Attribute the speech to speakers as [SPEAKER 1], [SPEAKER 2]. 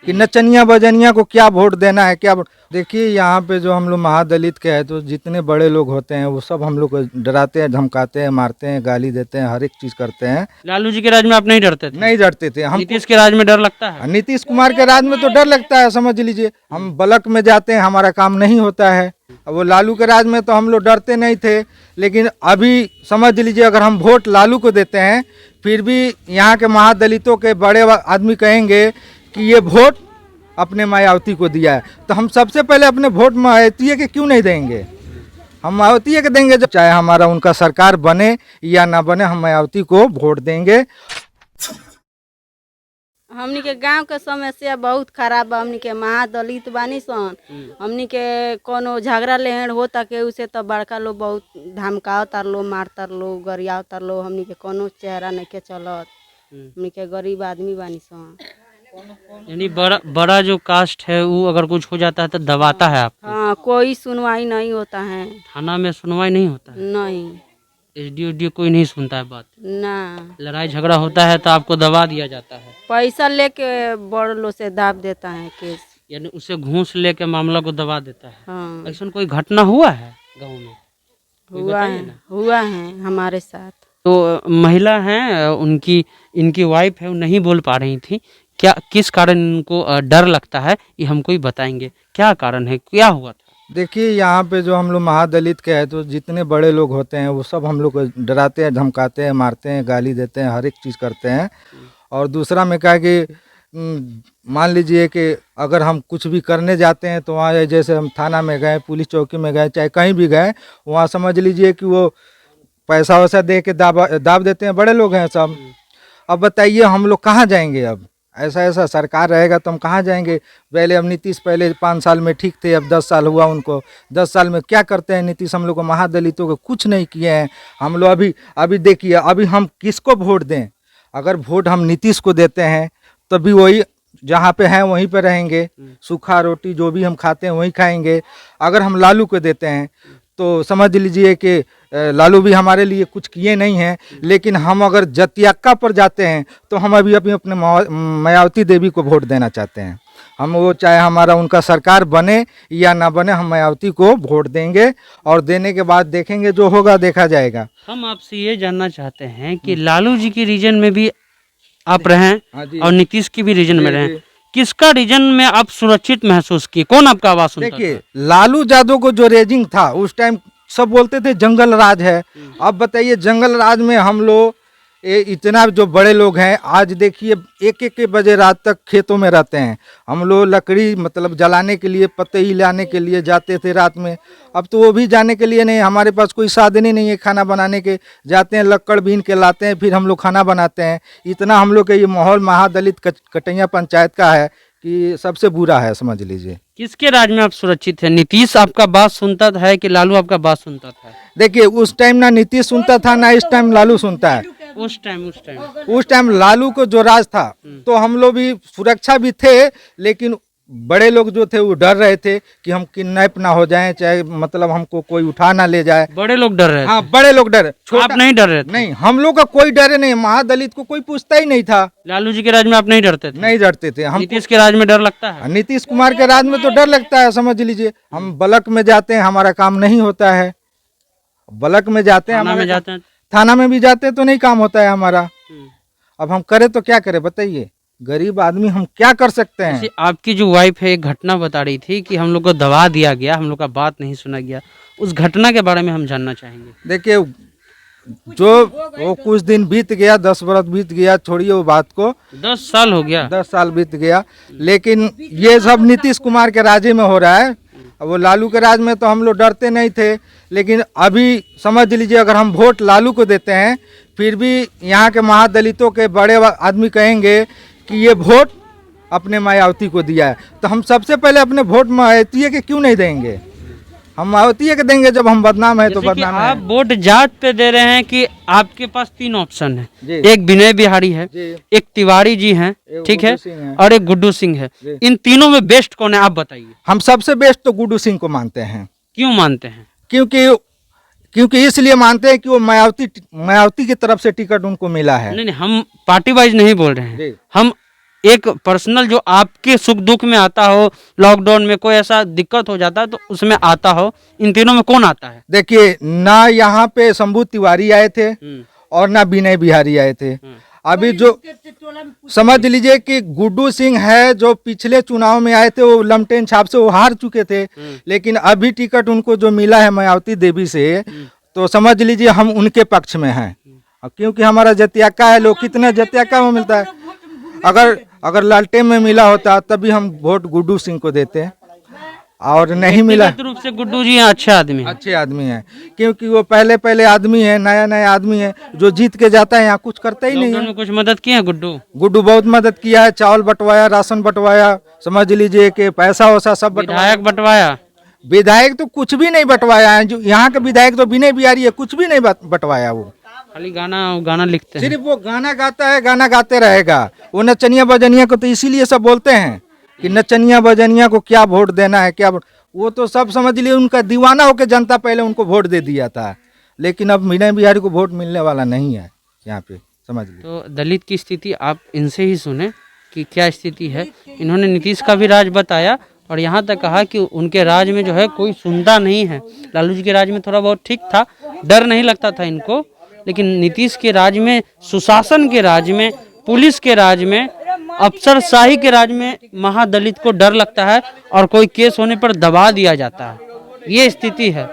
[SPEAKER 1] कि नचनिया बजनिया को क्या वोट देना है क्या देखिए यहाँ पे जो हम लोग महादलित के हैं तो जितने बड़े लोग होते हैं वो सब हम लोग को डराते हैं, धमकाते हैं, मारते हैं, गाली देते हैं, हर एक चीज करते हैं।
[SPEAKER 2] लालू जी के राज में आप नहीं डरते थे?
[SPEAKER 1] नहीं डरते थे हम।
[SPEAKER 2] नीतीश के राज में डर लगता है?
[SPEAKER 1] नीतीश कुमार के राज में तो डर लगता है, समझ लीजिए। हम ब्लॉक में जाते हैं, हमारा काम नहीं होता है। अब वो लालू के राज में तो हम लोग डरते नहीं थे, लेकिन अभी समझ लीजिए अगर हम वोट लालू को देते हैं फिर भी यहाँ के महादलितों के बड़े आदमी कहेंगे कि ये वोट अपने मायावती को दिया है, तो हम सबसे पहले अपने वोट मायावती के क्यों नहीं देंगे? हम मायावती के देंगे, जब चाहे हमारा उनका सरकार बने या ना बने हम मायावती को वोट देंगे।
[SPEAKER 3] हमनी के गांव के समस्या बहुत खराब बा। हमनी के महादलित बानी सन। हमनी के कोनो झगड़ा लेहड़ होता के उसे तो बड़का लोग बहुत धमकाव तार लो, मार तार लो, गरियाव तार लो। हमनी के कोनो चेहरा नहीं के चलत। हमनी के गरीब आदमी बानी सन।
[SPEAKER 2] यानी बड़ा जो कास्ट है वो अगर कुछ हो जाता है तो दबाता है आपको?
[SPEAKER 3] हाँ, कोई सुनवाई नहीं होता है।
[SPEAKER 2] थाना में सुनवाई नहीं होता है?
[SPEAKER 3] नहीं,
[SPEAKER 2] एसडीओ कोई नहीं सुनता है बात?
[SPEAKER 3] ना।
[SPEAKER 2] लड़ाई झगड़ा होता है तो आपको दबा दिया जाता है?
[SPEAKER 3] पैसा लेके बड़ लोग से दाब देता है केस।
[SPEAKER 2] यानी उसे घूस लेके मामला को दबा देता है?
[SPEAKER 3] हाँ,
[SPEAKER 2] ऐसा कोई घटना हुआ है गांव में? कोई बताइए ना।
[SPEAKER 3] हुआ है हमारे साथ।
[SPEAKER 2] तो महिला हैं, इनकी वाइफ है, वो नहीं बोल पा रही थी। क्या किस कारण इनको डर लगता है ये हमको ही बताएंगे। क्या कारण है, क्या हुआ था?
[SPEAKER 1] देखिए यहाँ पे जो हम लोग महादलित के हैं तो जितने बड़े लोग होते हैं वो सब हम लोग को डराते हैं, धमकाते हैं, मारते हैं, गाली देते हैं, हर एक चीज़ करते हैं। और दूसरा में क्या कि मान लीजिए कि अगर हम कुछ भी करने जाते हैं तो वहाँ जैसे हम थाना में गए, पुलिस चौकी में गए, चाहे कहीं भी गए, वहाँ समझ लीजिए कि वो पैसा वैसा दे के दाब देते हैं, बड़े लोग हैं सब। अब बताइए हम लोग कहाँ जाएंगे? अब ऐसा सरकार रहेगा तो हम कहाँ जाएंगे? पहले अब नीतीश पहले 5 साल में ठीक थे, अब 10 साल हुआ उनको। 10 साल में क्या करते हैं नीतीश? हम लोग को महादलितों को कुछ नहीं किए हैं। हम लोग अभी देखिए अभी हम किसको वोट दें? अगर वोट हम नीतीश को देते हैं तो भी वही जहाँ पे हैं वहीं पे रहेंगे, सूखा रोटी जो भी हम खाते हैं वही खाएंगे। अगर हम लालू को देते हैं तो समझ लीजिए कि लालू भी हमारे लिए कुछ किए नहीं हैं। लेकिन हम अगर जतियक्का पर जाते हैं तो हम अभी अपने मायावती देवी को वोट देना चाहते हैं। हम वो चाहे हमारा उनका सरकार बने या ना बने हम मायावती को वोट देंगे, और देने के बाद देखेंगे जो होगा देखा जाएगा।
[SPEAKER 2] हम आपसे ये जानना चाहते हैं कि लालू जी के रीजन में भी आप रहें और नीतीश की भी रीजन में रहें, किसका रीजन में आप सुरक्षित महसूस किए? कौन आपका आवाज सुनता था?
[SPEAKER 1] देखिए लालू यादव को जो रेजिंग था उस टाइम सब बोलते थे जंगल राज है। अब बताइए जंगल राज में हम लोग इतना जो बड़े लोग हैं, आज देखिए 1-1 बजे रात तक खेतों में रहते हैं। हम लोग लकड़ी मतलब जलाने के लिए, पत्ते लाने के लिए जाते थे रात में। अब तो वो भी जाने के लिए नहीं, हमारे पास कोई साधन ही नहीं है खाना बनाने के। जाते हैं लक्कड़ बीन के लाते हैं, फिर हम लोग खाना बनाते हैं। इतना हम लोग का ये माहौल महादलित कटैया पंचायत का है कि सबसे बुरा है, समझ लीजिए।
[SPEAKER 2] किसके राज में आप सुरक्षित हैं? नीतीश आपका बात सुनता था कि लालू आपका बात सुनता था?
[SPEAKER 1] देखिए उस टाइम ना नीतीश सुनता था ना इस टाइम लालू सुनता है। उस टाइम लालू को जो राज था तो हम लोग भी सुरक्षा भी थे, लेकिन बड़े लोग जो थे वो डर रहे थे कि हम किडनैप ना हो जाएं, चाहे मतलब हमको कोई उठा ना ले जाए।
[SPEAKER 2] बड़े लोग डर रहे थे?
[SPEAKER 1] हाँ, बड़े लोग डर।
[SPEAKER 2] आप नहीं डर रहे थे?
[SPEAKER 1] नहीं, हम लोग का कोई डरे नहीं, महादलित को कोई पूछता ही नहीं था।
[SPEAKER 2] लालू जी के राज में आप नहीं डरते थे?
[SPEAKER 1] नहीं डरते थे हम।
[SPEAKER 2] नीतीश के राज में डर लगता है?
[SPEAKER 1] नीतीश कुमार के राज में तो डर लगता है, समझ लीजिए। हम ब्लॉक में जाते हैं, हमारा काम नहीं होता है। ब्लॉक में जाते हैं, थाना में भी जाते हैं तो नहीं काम होता है हमारा। अब हम करें तो क्या करें बताइए? गरीब आदमी हम क्या कर सकते हैं?
[SPEAKER 2] आपकी जो वाइफ है एक घटना बता रही थी कि हम लोग को दबा दिया गया, हम लोग का बात नहीं सुना गया, उस घटना के बारे में हम जानना चाहेंगे।
[SPEAKER 1] देखिए वो कुछ दिन बीत गया, 10 बरस बीत गया, छोड़िए वो बात को।
[SPEAKER 2] 10 साल हो गया?
[SPEAKER 1] 10 साल बीत गया, लेकिन ये सब नीतीश कुमार के राज्य में हो रहा है। वो लालू के राज में तो हम लोग डरते नहीं थे, लेकिन अभी समझ लीजिए अगर हम वोट लालू को देते हैं फिर भी यहाँ के महादलितों के बड़े आदमी कहेंगे कि ये वोट अपने मायावती को दिया है, तो हम सबसे पहले अपने वोट मायावती के क्यों नहीं देंगे? हम मायावती के देंगे जब हम बदनाम है तो बदनाम है।
[SPEAKER 2] आप वोट जात पे दे रहे हैं कि आपके पास 3 ऑप्शन है, एक विनय बिहारी है, एक तिवारी जी हैं, ठीक है, और एक गुड्डू सिंह है। इन तीनों में बेस्ट कौन है आप बताइए?
[SPEAKER 1] हम सबसे बेस्ट तो गुड्डू सिंह को मानते हैं।
[SPEAKER 2] क्यों मानते हैं?
[SPEAKER 1] क्योंकि इसलिए मानते हैं कि वो मायावती की तरफ से टिकट उनको मिला है।
[SPEAKER 2] नहीं, हम पार्टी वाइज नहीं बोल रहे हैं, हम एक पर्सनल जो आपके सुख दुख में आता हो, लॉकडाउन में कोई ऐसा दिक्कत हो जाता है तो उसमें आता हो, इन तीनों में कौन आता है?
[SPEAKER 1] देखिए, ना यहाँ पे शंभू तिवारी आए थे और ना विनय बिहारी आए थे। अभी जो समझ लीजिए कि गुड्डू सिंह है जो पिछले चुनाव में आए थे, वो लमटेन छाप से वो हार चुके थे, लेकिन अभी टिकट उनको जो मिला है मायावती देवी से, तो समझ लीजिए हम उनके पक्ष में हैं। क्योंकि हमारा जतियाका है, लोग कितने जतियाका में मिलता है, अगर लालटेन में मिला होता तभी हम वोट गुड्डू सिंह को देते, और नहीं मिला।
[SPEAKER 2] व्यक्तिगत रूप से गुड्डू जी अच्छे आदमी हैं।
[SPEAKER 1] अच्छे आदमी हैं, क्योंकि वो पहले आदमी है, नया आदमी है, जो जीत के जाता है यहाँ कुछ करता ही नहीं
[SPEAKER 2] लॉकडाउन
[SPEAKER 1] है।
[SPEAKER 2] में कुछ मदद की है गुड्डू?
[SPEAKER 1] गुड्डू बहुत मदद किया है, चावल बंटवाया, राशन बंटवाया, समझ लीजिए कि पैसा वैसा सब बंटवाया।
[SPEAKER 2] विधायक बंटवाया?
[SPEAKER 1] विधायक तो कुछ भी नहीं बंटवाया है, जो यहाँ के विधायक तो विनय बिहारी है, कुछ भी नहीं बंटवाया। वो
[SPEAKER 2] खाली गाना लिखते हैं।
[SPEAKER 1] सिर्फ वो गाना गाता है, गाना गाते रहेगा। वो नचनिया बजनिया को तो इसीलिए सब बोलते हैं कि नचनिया बजनिया को क्या वोट देना है, क्या वो तो सब समझ लिए उनका दीवाना होकर जनता पहले उनको वोट दे दिया था, लेकिन अब विनय बिहारी को वोट मिलने वाला नहीं है यहाँ पे, समझ लीजिए।
[SPEAKER 2] तो दलित की स्थिति आप इनसे ही सुने कि क्या स्थिति है। इन्होंने नीतीश का भी राज बताया और यहाँ तक कहा कि उनके राज में जो है कोई सुनता नहीं है। लालू जी के राज में थोड़ा बहुत ठीक था, डर नहीं लगता था इनको, लेकिन नीतीश के राज में, सुशासन के राज में, पुलिस के राज में, अफसरशाही के राज में महादलित को डर लगता है और कोई केस होने पर दबा दिया जाता है। ये स्थिति है।